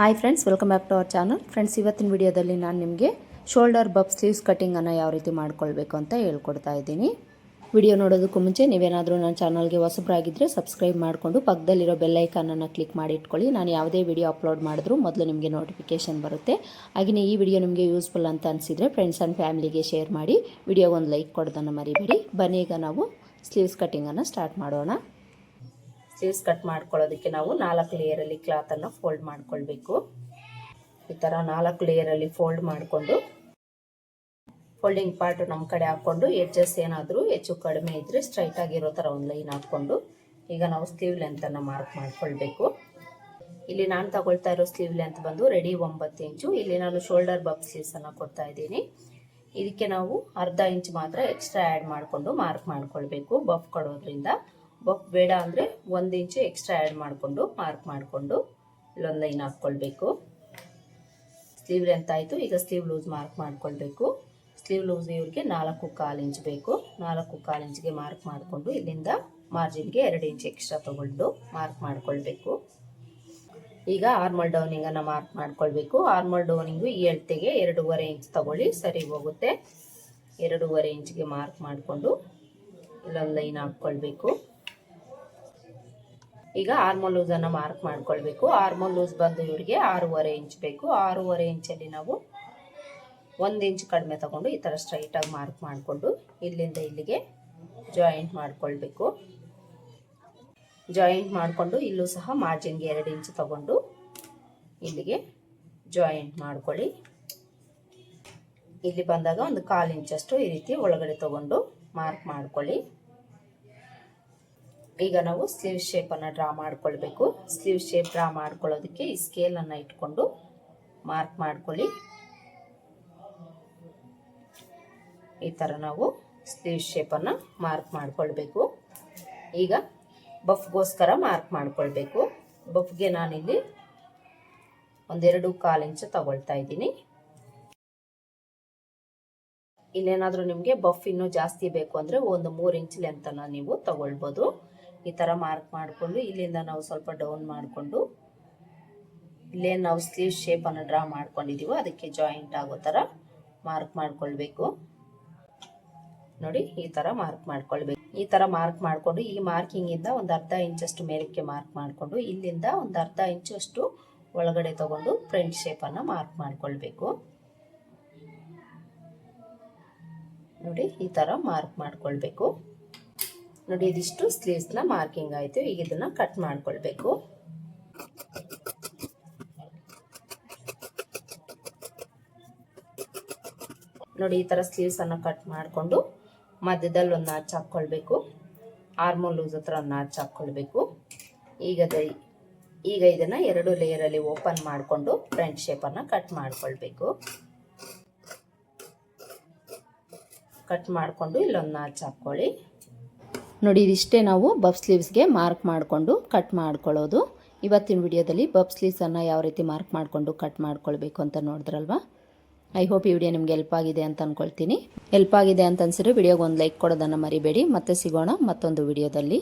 Hi friends, welcome back to our channel. Friends, ಇವತ್ತಿನ ವಿಡಿಯೋದಲ್ಲಿ ನಾನು ನಿಮಗೆ ಶೋಲ್ಡರ್ ಬಬ್ ಸ್ಲೀವ್ಸ್ ಕಟ್ಟಿಂಗನ್ನು ಯಾವ ರೀತಿ ಮಾಡ್ಕೊಳ್ಬೇಕು ಅಂತ ಹೇಳ್ಕೊಡ್ತಾ ಇದ್ದೀನಿ. ವಿಡಿಯೋ ನೋಡೋದಕ್ಕೂ ಮುಂಚೆ ನೀವೇನಾದರೂ ನನ್ನ ಚಾನಲ್ಗೆ ಹೊಸಬರಾಗಿದ್ದರೆ ಸಬ್ಸ್ಕ್ರೈಬ್ ಮಾಡಿಕೊಂಡು ಪಕ್ಕದಲ್ಲಿರೋ ಬೆಲ್ ಐಕಾನನ್ನು ಕ್ಲಿಕ್ ಮಾಡಿ ಇಟ್ಕೊಳ್ಳಿ. ನಾನು ಯಾವುದೇ ವಿಡಿಯೋ ಅಪ್ಲೋಡ್ ಮಾಡಿದ್ರೂ ಮೊದಲು ನಿಮಗೆ ನೋಟಿಫಿಕೇಷನ್ ಬರುತ್ತೆ. ಹಾಗೆಯೇ ಈ ವಿಡಿಯೋ ನಿಮಗೆ ಯೂಸ್ಫುಲ್ ಅಂತ ಅನಿಸಿದರೆ ಫ್ರೆಂಡ್ಸ್ ಆ್ಯಂಡ್ ಫ್ಯಾಮಿಲಿಗೆ ಶೇರ್ ಮಾಡಿ. ವಿಡಿಯೋಗೆ ಒಂದು ಲೈಕ್ ಕೊಡೋದನ್ನು ಮರಿಬೇಡಿ. ಬನ್ನಿ, ಈಗ ನಾವು ಸ್ಲೀವ್ಸ್ ಕಟ್ಟಿಂಗನ್ನು ಸ್ಟಾರ್ಟ್ ಮಾಡೋಣ. ಸ್ಲೀವ್ಸ್ ಕಟ್ ಮಾಡ್ಕೊಳ್ಳೋದಕ್ಕೆ ನಾವು 4 ಲೇಯರಲ್ಲಿ ಕ್ಲಾತನ್ನು ಫೋಲ್ಡ್ ಮಾಡ್ಕೊಳ್ಬೇಕು. ಈ ಥರ 4 ಲೇಯರಲ್ಲಿ ಫೋಲ್ಡ್ ಮಾಡಿಕೊಂಡು ಫೋಲ್ಡಿಂಗ್ ಪಾರ್ಟ್ ನಮ್ಮ ಕಡೆ ಹಾಕ್ಕೊಂಡು ಎಡ್ಜಸ್ ಏನಾದರೂ ಹೆಚ್ಚು ಕಡಿಮೆ ಇದ್ದರೆ ಸ್ಟ್ರೈಟ್ ಆಗಿರೋ ಥರ ಒಂದು ಲೈನ್ ಹಾಕ್ಕೊಂಡು ಈಗ ನಾವು ಸ್ಲೀವ್ ಲೆಂತನ್ನು ಮಾರ್ಕ್ ಮಾಡ್ಕೊಳ್ಬೇಕು. ಇಲ್ಲಿ ನಾನು ತಗೊಳ್ತಾ ಇರೋ ಸ್ಲೀವ್ ಲೆಂತ್ ಬಂದು ರೆಡಿ 9 ಇಂಚು. ಇಲ್ಲಿ ನಾನು ಶೋಲ್ಡರ್ ಬಬ್ ಸ್ಲೀವ್ಸನ್ನು ಕೊಡ್ತಾ ಇದ್ದೀನಿ. ಇದಕ್ಕೆ ನಾವು ಅರ್ಧ ಇಂಚ್ ಮಾತ್ರ ಎಕ್ಸ್ಟ್ರಾ ಆ್ಯಡ್ ಮಾಡಿಕೊಂಡು ಮಾರ್ಕ್ ಮಾಡ್ಕೊಳ್ಬೇಕು. ಬಫ್ ಕೊಡೋದ್ರಿಂದ ಬಫ್ ಬೇಡ ಅಂದರೆ 1 ಇಂಚು ಎಕ್ಸ್ಟ್ರಾ ಆ್ಯಡ್ ಮಾಡಿಕೊಂಡು ಮಾರ್ಕ್ ಮಾಡಿಕೊಂಡು ಇಲ್ಲೊಂದು ಲೈನ್ ಹಾಕ್ಕೊಳ್ಬೇಕು. ಸ್ಲೀವ್ ಲೆಂತ್ ಆಯಿತು. ಈಗ ಸ್ಲೀವ್ ಲೂಸ್ ಮಾರ್ಕ್ ಮಾಡ್ಕೊಳ್ಬೇಕು. ಸ್ಲೀವ್ ಲೂಸ್ ಇವ್ರಿಗೆ 4.25 ಇಂಚ್ ಬೇಕು. 4.25 ಇಂಚ್ಗೆ ಮಾರ್ಕ್ ಮಾಡಿಕೊಂಡು ಇಲ್ಲಿಂದ ಮಾರ್ಜಿನ್ಗೆ 2 ಇಂಚ್ ಎಕ್ಸ್ಟ್ರಾ ತೊಗೊಂಡು ಮಾರ್ಕ್ ಮಾಡ್ಕೊಳ್ಬೇಕು. ಈಗ ಆರ್ಮಲ್ ಡೌನಿಂಗನ್ನು ಮಾರ್ಕ್ ಮಾಡ್ಕೊಳ್ಬೇಕು. ಆರ್ಮಲ್ ಡೌನಿಂಗು ಈ ಅಳತೆಗೆ 2.5 ಇಂಚ್ ತಗೊಳ್ಳಿ, ಸರಿ ಹೋಗುತ್ತೆ. 2.5 ಇಂಚ್ಗೆ ಮಾರ್ಕ್ ಮಾಡಿಕೊಂಡು ಇಲ್ಲೊಂದು ಲೈನ್ ಹಾಕ್ಕೊಳ್ಬೇಕು. ಈಗ ಆರ್ಮಲ್ ಲೂಸನ್ನು ಮಾರ್ಕ್ ಮಾಡ್ಕೊಳ್ಬೇಕು. ಆರ್ಮಲ್ ಲೂಸ್ ಬಂದು ಇವ್ರಿಗೆ 6.5 ಇಂಚ್ ಬೇಕು. 6.5 ಇಂಚಲ್ಲಿ ನಾವು 1 ಇಂಚ್ ಕಡಿಮೆ ತಗೊಂಡು ಈ ಥರ ಸ್ಟ್ರೈಟಾಗಿ ಮಾರ್ಕ್ ಮಾಡಿಕೊಂಡು ಇಲ್ಲಿಂದ ಇಲ್ಲಿಗೆ ಜಾಯಿಂಟ್ ಮಾಡ್ಕೊಳ್ಬೇಕು. ಜಾಯಿಂಟ್ ಮಾಡಿಕೊಂಡು ಇಲ್ಲೂ ಸಹ ಮಾರ್ಜಿನ್ಗೆ 2 ಇಂಚ್ ತಗೊಂಡು ಇಲ್ಲಿಗೆ ಜಾಯಿಂಟ್ ಮಾಡ್ಕೊಳ್ಳಿ. ಇಲ್ಲಿ ಬಂದಾಗ ಒಂದು 1/4 ಇಂಚಷ್ಟು ಈ ರೀತಿ ಒಳಗಡೆ ತಗೊಂಡು ಮಾರ್ಕ್ ಮಾಡ್ಕೊಳ್ಳಿ. ಈಗ ನಾವು ಸ್ಲೀವ್ ಶೇಪನ್ನು ಡ್ರಾ ಮಾಡ್ಕೊಳ್ಬೇಕು. ಸ್ಲೀವ್ ಶೇಪ್ ಡ್ರಾ ಮಾಡ್ಕೊಳ್ಳೋದಕ್ಕೆ ಈ ಸ್ಕೇಲನ್ನು ಇಟ್ಕೊಂಡು ಮಾರ್ಕ್ ಮಾಡ್ಕೊಳ್ಳಿ. ಈ ಥರ ನಾವು ಸ್ಲೀವ್ ಶೇಪನ್ನು ಮಾರ್ಕ್ ಮಾಡ್ಕೊಳ್ಬೇಕು. ಈಗ ಬಫ್ಗೋಸ್ಕರ ಮಾರ್ಕ್ ಮಾಡ್ಕೊಳ್ಬೇಕು. ಬಫ್ಗೆ ನಾನಿಲ್ಲಿ 2.25 ಇಂಚ್ ತಗೊಳ್ತಾ ಇದ್ದೀನಿ. ಇಲ್ಲೇನಾದರೂ ನಿಮಗೆ ಬಫ್ ಇನ್ನೂ ಜಾಸ್ತಿ ಬೇಕು ಅಂದರೆ ಒಂದು 3 ಇಂಚ್ ಲೆಂತನ್ನು ನೀವು ತಗೊಳ್ಬೋದು. ಈ ಥರ ಮಾರ್ಕ್ ಮಾಡಿಕೊಂಡು ಇಲ್ಲಿಂದ ನಾವು ಸ್ವಲ್ಪ ಡೌನ್ ಮಾಡಿಕೊಂಡು ಇಲ್ಲೇನು ನಾವು ಸ್ಲೀವ್ ಶೇಪನ್ನು ಡ್ರಾ ಮಾಡ್ಕೊಂಡಿದ್ದೀವೋ ಅದಕ್ಕೆ ಜಾಯಿಂಟ್ ಆಗೋ ಥರ ಮಾರ್ಕ್ ಮಾಡ್ಕೊಳ್ಬೇಕು. ನೋಡಿ, ಈ ಥರ ಮಾರ್ಕ್ ಮಾಡ್ಕೊಳ್ಬೇಕು. ಈ ಥರ ಮಾರ್ಕ್ ಮಾಡಿಕೊಂಡು ಈ ಮಾರ್ಕಿಂಗಿಂದ ಒಂದು ಅರ್ಧ ಇಂಚಷ್ಟು ಮೇಲಕ್ಕೆ ಮಾರ್ಕ್ ಮಾಡಿಕೊಂಡು ಇಲ್ಲಿಂದ ಒಂದು ಅರ್ಧ ಇಂಚಷ್ಟು ಒಳಗಡೆ ತಗೊಂಡು ಫ್ರಂಟ್ ಶೇಪನ್ನು ಮಾರ್ಕ್ ಮಾಡ್ಕೊಳ್ಬೇಕು. ನೋಡಿ, ಈ ಥರ ಮಾರ್ಕ್ ಮಾಡ್ಕೊಳ್ಬೇಕು. ನೋಡಿ, ಇದಿಷ್ಟು ಸ್ಲೀವ್ಸ್ನ ಮಾರ್ಕಿಂಗ್ ಆಯಿತು. ಈಗ ಇದನ್ನು ಕಟ್ ಮಾಡ್ಕೊಳ್ಬೇಕು. ನೋಡಿ, ಈ ಥರ ಸ್ಲೀವ್ಸನ್ನು ಕಟ್ ಮಾಡಿಕೊಂಡು ಮಧ್ಯದಲ್ಲಿ ಒಂದು ನಾಚ್ ಹಾಕ್ಕೊಳ್ಬೇಕು. ಆರ್ಮೋಲ್ ಲೂಸ್ ಹತ್ರ ಒಂದು ನಾಚ್ ಹಾಕ್ಕೊಳ್ಬೇಕು. ಈಗ ಇದನ್ನು 2 ಲೇಯರಲ್ಲಿ ಓಪನ್ ಮಾಡಿಕೊಂಡು ಫ್ರಂಟ್ ಶೇಪನ್ನು ಕಟ್ ಮಾಡ್ಕೊಳ್ಬೇಕು. ಕಟ್ ಮಾಡಿಕೊಂಡು ಇಲ್ಲೊಂದು ನಾಚ್ ಹಾಕ್ಕೊಳ್ಳಿ. ನೋಡಿ, ಇದಿಷ್ಟೇ ನಾವು ಬಬ್ ಸ್ಲೀವ್ಸ್ಗೆ ಮಾರ್ಕ್ ಮಾಡಿಕೊಂಡು ಕಟ್ ಮಾಡ್ಕೊಳ್ಳೋದು. ಇವತ್ತಿನ ವಿಡಿಯೋದಲ್ಲಿ ಬಬ್ ಸ್ಲೀವ್ಸನ್ನು ಯಾವ ರೀತಿ ಮಾರ್ಕ್ ಮಾಡಿಕೊಂಡು ಕಟ್ ಮಾಡ್ಕೊಳ್ಬೇಕು ಅಂತ ನೋಡಿದ್ರಲ್ವಾ. ಐ ಹೋಪ್ ಈ ವಿಡಿಯೋ ನಿಮಗೆ ಹೆಲ್ಪ್ ಆಗಿದೆ ಅಂತ ಅಂದ್ಕೊಳ್ತೀನಿ. ಹೆಲ್ಪ್ ಆಗಿದೆ ಅಂತ ಅನ್ಸಿದ್ರೆ ವಿಡಿಯೋಗೆ ಒಂದು ಲೈಕ್ ಕೊಡೋದನ್ನು ಮರಿಬೇಡಿ. ಮತ್ತೆ ಸಿಗೋಣ ಮತ್ತೊಂದು ವಿಡಿಯೋದಲ್ಲಿ.